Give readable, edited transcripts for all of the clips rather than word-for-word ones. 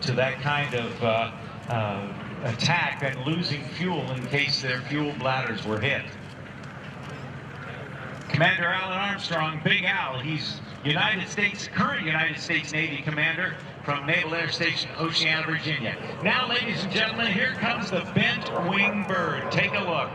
to that kind of attack than losing fuel in case their fuel bladders were hit. Commander Alan Armstrong, Big Al, he's current United States Navy commander from Naval Air Station, Oceana, Virginia. Now, ladies and gentlemen, here comes the bent wing bird. Take a look.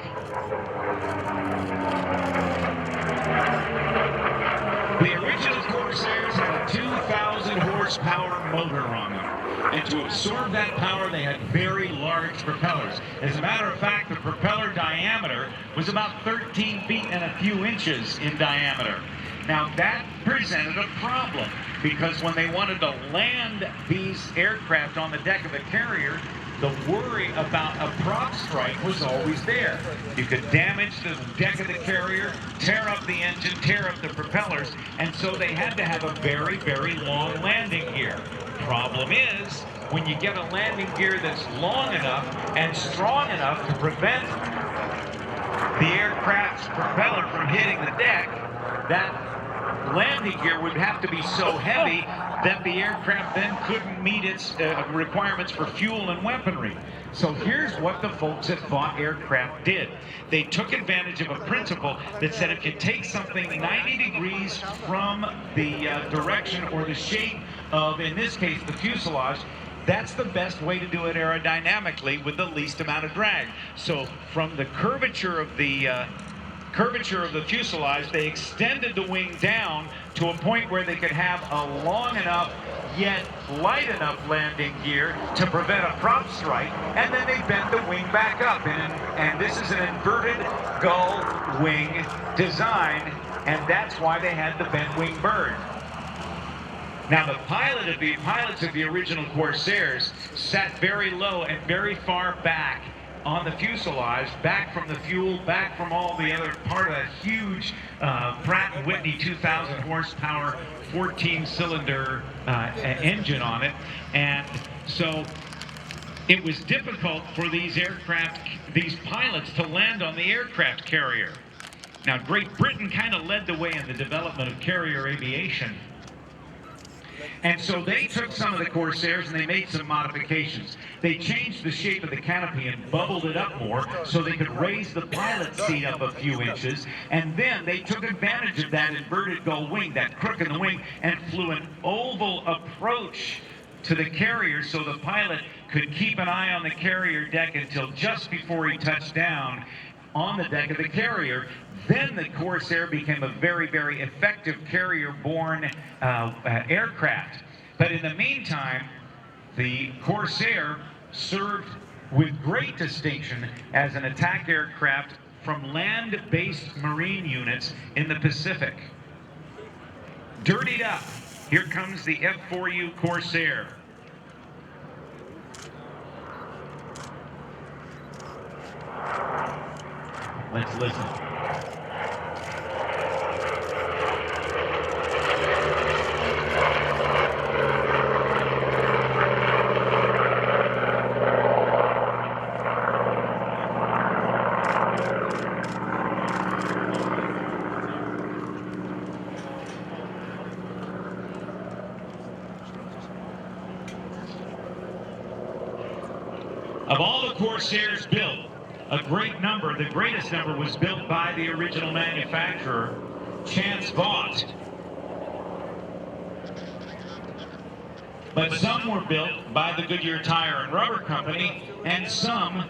The original Corsairs had a 2,000 horsepower motor on them. And to absorb that power, they had very large propellers. As a matter of fact, the propeller diameter was about 13 feet and a few inches in diameter. Now, that presented a problem because when they wanted to land these aircraft on the deck of the carrier, the worry about a prop strike was always there. You could damage the deck of the carrier, tear up the engine, tear up the propellers, and so they had to have a very, very long landing gear. Problem is, when you get a landing gear that's long enough and strong enough to prevent the aircraft's propeller from hitting the deck, that landing gear would have to be so heavy that the aircraft then couldn't meet its requirements for fuel and weaponry. So here's what the folks at Vought Aircraft did. They took advantage of a principle that said if you take something 90 degrees from the direction or the shape of, in this case, the fuselage, that's the best way to do it aerodynamically with the least amount of drag. So from the curvature of the fuselage, they extended the wing down to a point where they could have a long enough yet light enough landing gear to prevent a prop strike, and then they bent the wing back up. And this is an inverted gull wing design, and that's why they had the bent wing bird. Now, the pilots of the original Corsairs sat very low and very far back on the fuselage, back from the fuel, back from all the other part of that huge Pratt & Whitney 2,000 horsepower, 14-cylinder engine on it. And so it was difficult for these pilots to land on the aircraft carrier. Now, Great Britain kind of led the way in the development of carrier aviation. And so they took some of the Corsairs and they made some modifications. They changed the shape of the canopy and bubbled it up more so they could raise the pilot's seat up a few inches. And then they took advantage of that inverted gull wing, that crook in the wing, and flew an oval approach to the carrier so the pilot could keep an eye on the carrier deck until just before he touched down on the deck of the carrier. Then the Corsair became a very, very effective carrier-borne aircraft. But in the meantime, the Corsair served with great distinction as an attack aircraft from land-based marine units in the Pacific. Dirtied up, here comes the F4U Corsair. Let's listen. Of all the Corsairs built, a great number, the greatest number, was built by the original manufacturer, Chance Vought. But some were built by the Goodyear Tire and Rubber Company, and some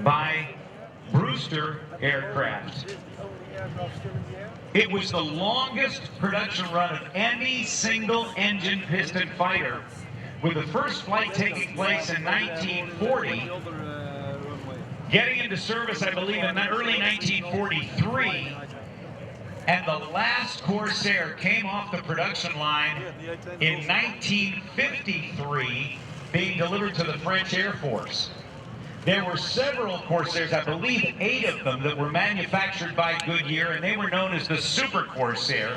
by Brewster Aircraft. It was the longest production run of any single engine piston fighter, with the first flight taking place in 1940, getting into service, I believe, in early 1943, and the last Corsair came off the production line in 1953, being delivered to the French Air Force. There were several Corsairs, I believe 8 of them, that were manufactured by Goodyear, and they were known as the Super Corsair,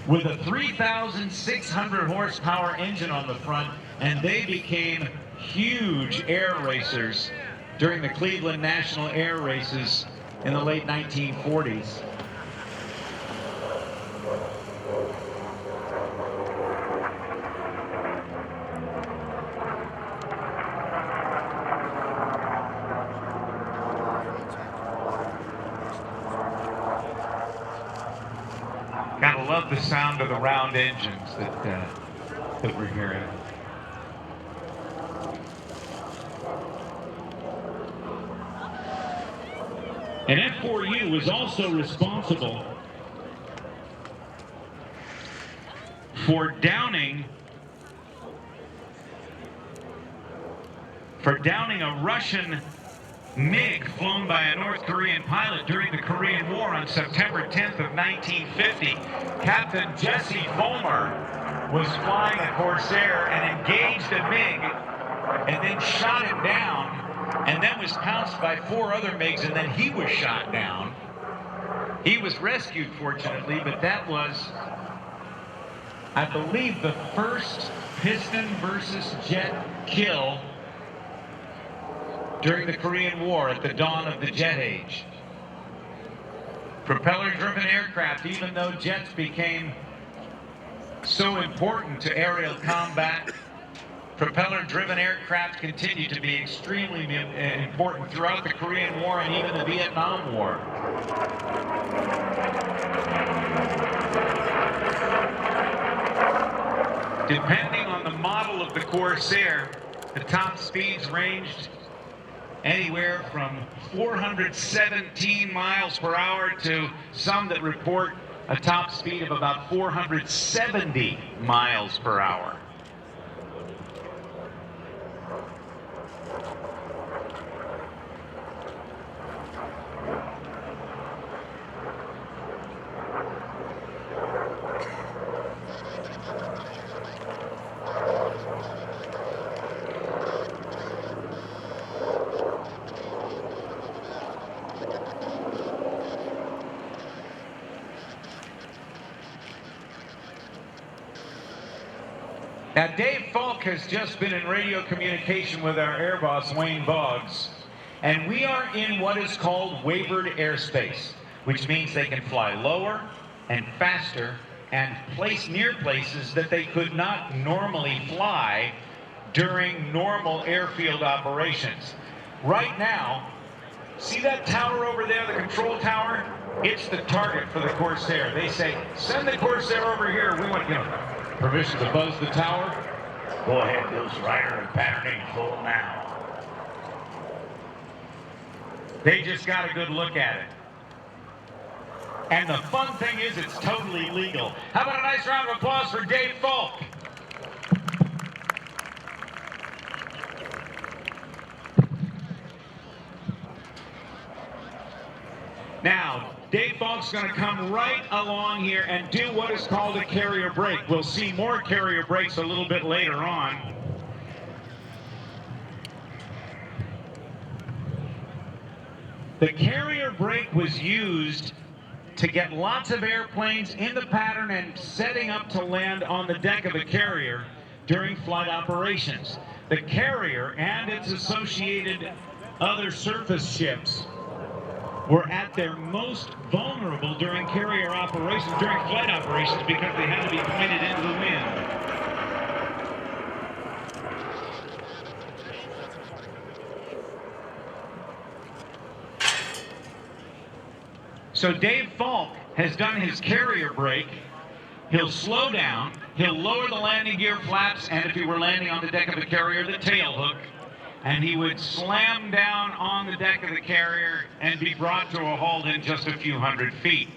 with a 3,600 horsepower engine on the front, and they became huge air racers during the Cleveland National Air Races in the late 1940s. love the sound of the round engines that we're hearing. And F4U was also responsible for downing a Russian MiG flown by a North Korean pilot during the Korean War on September 10th of 1950. Captain Jesse Vollmer was flying a Corsair and engaged a MiG and then shot him down, and then was pounced by 4 other MiGs, and then he was shot down. He was rescued, fortunately, but that was, I believe, the first piston versus jet kill during the Korean War at the dawn of the jet age. Propeller-driven aircraft, even though jets became so important to aerial combat, propeller-driven aircraft continue to be extremely important throughout the Korean War and even the Vietnam War. Depending on the model of the Corsair, the top speeds ranged anywhere from 417 miles per hour to some that report a top speed of about 470 miles per hour. Now, Dave Falk has just been in radio communication with our air boss, Wayne Boggs, and we are in what is called warbird airspace, which means they can fly lower and faster and place near places that they could not normally fly during normal airfield operations. Right now, see that tower over there, the control tower? It's the target for the Corsair. They say, send the Corsair over here. We want, permission to buzz the tower? Go ahead, Ghost Rider, and patterning full now. They just got a good look at it. And the fun thing is, it's totally legal. How about a nice round of applause for Dave Falk? Now, Dave Falk's going to come right along here and do what is called a carrier brake. We'll see more carrier brakes a little bit later on. The carrier brake was used to get lots of airplanes in the pattern and setting up to land on the deck of a carrier during flight operations. The carrier and its associated other surface ships were at their most vulnerable during carrier operations, during flight operations, because they had to be pointed into the wind. So Dave Falk has done his carrier brake. He'll slow down, he'll lower the landing gear flaps, and if he were landing on the deck of a carrier, the tail hook, and he would slam down on the deck of the carrier and be brought to a halt in just a few hundred feet.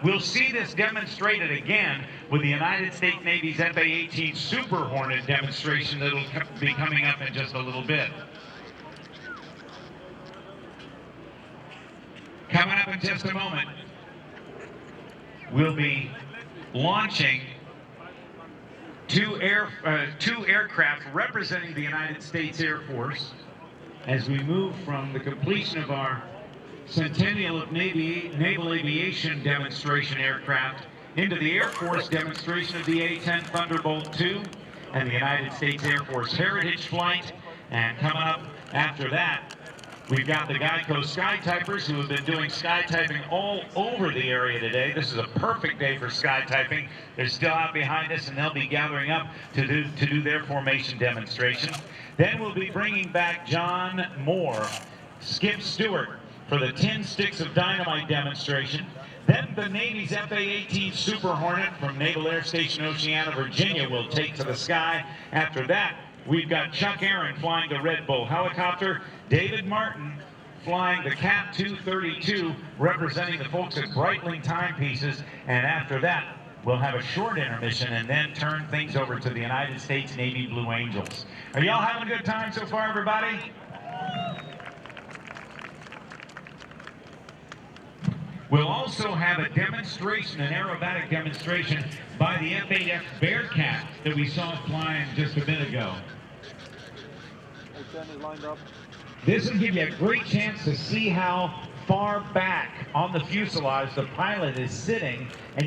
We'll see this demonstrated again with the United States Navy's FA-18 Super Hornet demonstration that'll be coming up in just a little bit. Coming up in just a moment, we'll be launching two aircraft representing the United States Air Force as we move from the completion of our Centennial of Naval Aviation demonstration aircraft into the Air Force demonstration of the A-10 Thunderbolt II and the United States Air Force Heritage Flight. And coming up after that, we've got the Geico Skytypers who have been doing skytyping all over the area today. This is a perfect day for skytyping. They're still out behind us, and they'll be gathering up to do their formation demonstration. Then we'll be bringing back John Moore, Skip Stewart, for the 10 Sticks of Dynamite demonstration. Then the Navy's FA-18 Super Hornet from Naval Air Station Oceana, Virginia will take to the sky. After that, we've got Chuck Aaron flying the Red Bull helicopter, David Martin flying the Cat 232, representing the folks at Breitling Timepieces, and after that, we'll have a short intermission and then turn things over to the United States Navy Blue Angels. Are y'all having a good time so far, everybody? We'll also have a demonstration, an aerobatic demonstration by the F-8F Bearcat that we saw flying just a bit ago. This will give you a great chance to see how far back on the fuselage the pilot is sitting, and you'll